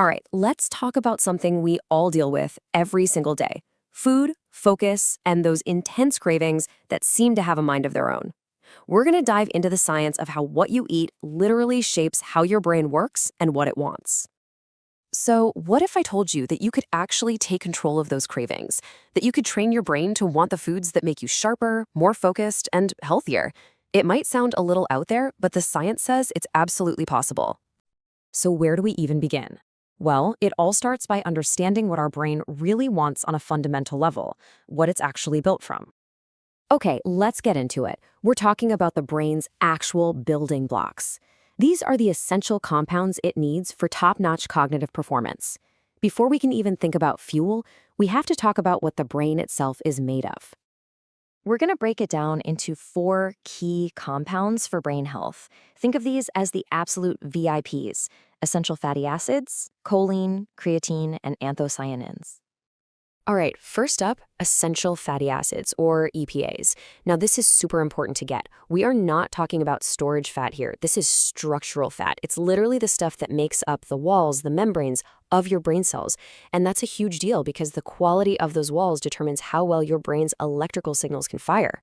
All right, let's talk about something we all deal with every single day: food, focus, and those intense cravings that seem to have a mind of their own. We're going to dive into the science of how what you eat literally shapes how your brain works and what it wants. So, what if I told you that you could actually take control of those cravings? That you could train your brain to want the foods that make you sharper, more focused, and healthier? It might sound a little out there, but the science says it's absolutely possible. So, where do we even begin? Well, it all starts by understanding what our brain really wants on a fundamental level, what it's actually built from. Okay, let's get into it. We're talking about the brain's actual building blocks. These are the essential compounds it needs for top-notch cognitive performance. Before we can even think about fuel, we have to talk about what the brain itself is made of. We're going to break it down into four key compounds for brain health. Think of these as the absolute VIPs: essential fatty acids, choline, creatine, and anthocyanins. All right, first up, essential fatty acids, or EPAs. Now, this is super important to get. We are not talking about storage fat here. This is structural fat. It's literally the stuff that makes up the walls, the membranes of your brain cells. And that's a huge deal because the quality of those walls determines how well your brain's electrical signals can fire.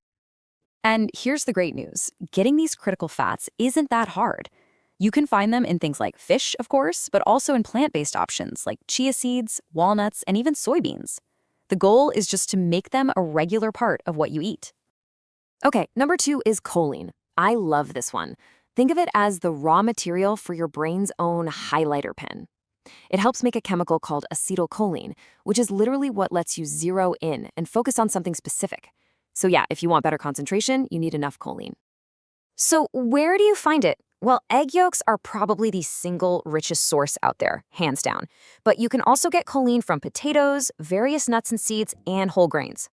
And here's the great news. Getting these critical fats isn't that hard. You can find them in things like fish, of course, but also in plant-based options like chia seeds, walnuts, and even soybeans. The goal is just to make them a regular part of what you eat. Okay, number two is choline. I love this one. Think of it as the raw material for your brain's own highlighter pen. It helps make a chemical called acetylcholine, which is literally what lets you zero in and focus on something specific. So yeah, if you want better concentration, you need enough choline. So where do you find it? Well, egg yolks are probably the single richest source out there, hands down. But you can also get choline from potatoes, various nuts and seeds, and whole grains.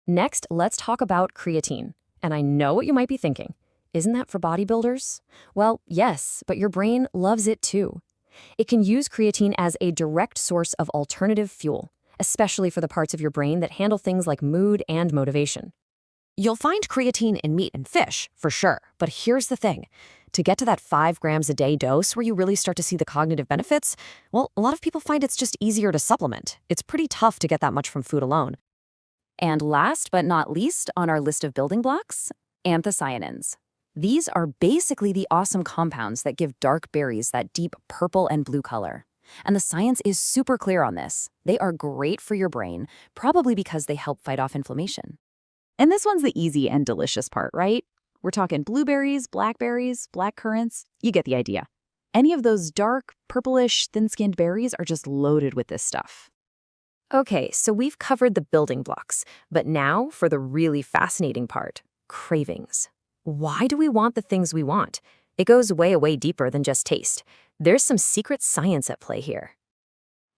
Next, let's talk about creatine. And I know what you might be thinking. Isn't that for bodybuilders? Well, yes, but your brain loves it too. It can use creatine as a direct source of alternative fuel, especially for the parts of your brain that handle things like mood and motivation. You'll find creatine in meat and fish, for sure, but here's the thing. To get to that 5 grams a day dose where you really start to see the cognitive benefits, well, a lot of people find it's just easier to supplement. It's pretty tough to get that much from food alone. And last but not least on our list of building blocks, anthocyanins. These are basically the awesome compounds that give dark berries that deep purple and blue color. And the science is super clear on this. They are great for your brain, probably because they help fight off inflammation. And this one's the easy and delicious part, right? We're talking blueberries, blackberries, black currants. You get the idea. Any of those dark, purplish, thin-skinned berries are just loaded with this stuff. Okay, so we've covered the building blocks, but now for the really fascinating part, cravings. Why do we want the things we want? It goes way, way deeper than just taste. There's some secret science at play here.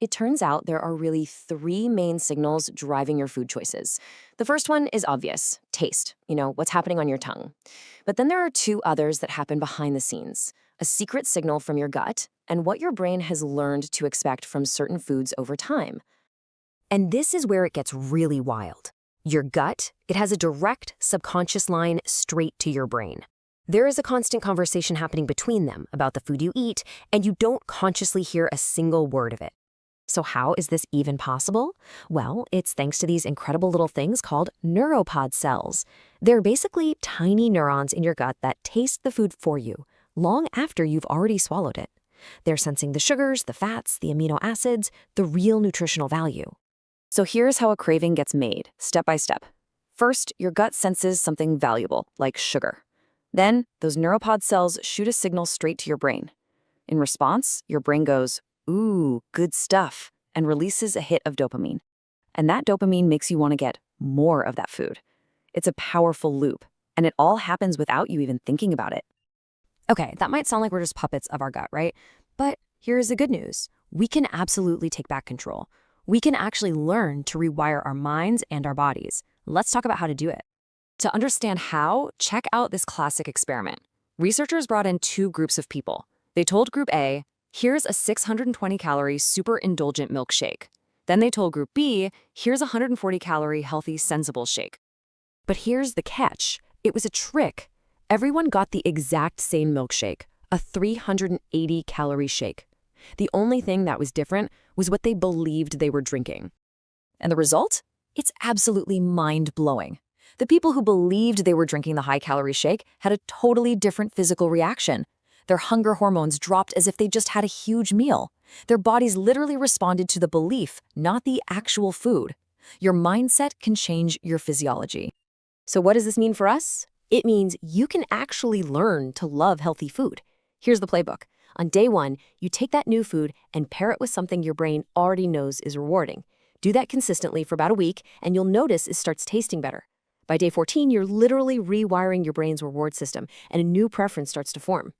It turns out there are really three main signals driving your food choices. The first one is obvious: taste, what's happening on your tongue. But then there are two others that happen behind the scenes: a secret signal from your gut and what your brain has learned to expect from certain foods over time. And this is where it gets really wild. Your gut, it has a direct subconscious line straight to your brain. There is a constant conversation happening between them about the food you eat, and you don't consciously hear a single word of it. So how is this even possible? Well, it's thanks to these incredible little things called neuropod cells. They're basically tiny neurons in your gut that taste the food for you, long after you've already swallowed it. They're sensing the sugars, the fats, the amino acids, the real nutritional value. So here's how a craving gets made, step by step. First, your gut senses something valuable, like sugar. Then, those neuropod cells shoot a signal straight to your brain. In response, your brain goes, "Ooh, good stuff," and releases a hit of dopamine. And that dopamine makes you want to get more of that food. It's a powerful loop, and it all happens without you even thinking about it. Okay, that might sound like we're just puppets of our gut, right? But here's the good news. We can absolutely take back control. We can actually learn to rewire our minds and our bodies. Let's talk about how to do it. To understand how, check out this classic experiment. Researchers brought in two groups of people. They told Group A, "Here's a 620-calorie super indulgent milkshake." Then they told Group B, "Here's a 140-calorie healthy sensible shake." But here's the catch. It was a trick. Everyone got the exact same milkshake, a 380-calorie shake. The only thing that was different was what they believed they were drinking. And the result? It's absolutely mind-blowing. The people who believed they were drinking the high-calorie shake had a totally different physical reaction. Their hunger hormones dropped as if they just had a huge meal. Their bodies literally responded to the belief, not the actual food. Your mindset can change your physiology. So what does this mean for us? It means you can actually learn to love healthy food. Here's the playbook. On day 1, you take that new food and pair it with something your brain already knows is rewarding. Do that consistently for about a week, and you'll notice it starts tasting better. By day 14, you're literally rewiring your brain's reward system, and a new preference starts to form.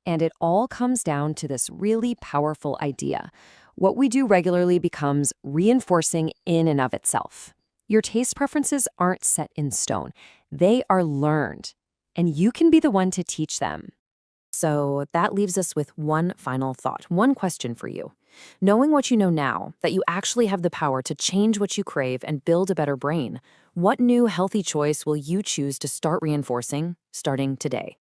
And it all comes down to this really powerful idea. What we do regularly becomes reinforcing in and of itself. Your taste preferences aren't set in stone. They are learned, and you can be the one to teach them. So that leaves us with one final thought, one question for you. Knowing what you know now, that you actually have the power to change what you crave and build a better brain, what new healthy choice will you choose to start reinforcing starting today?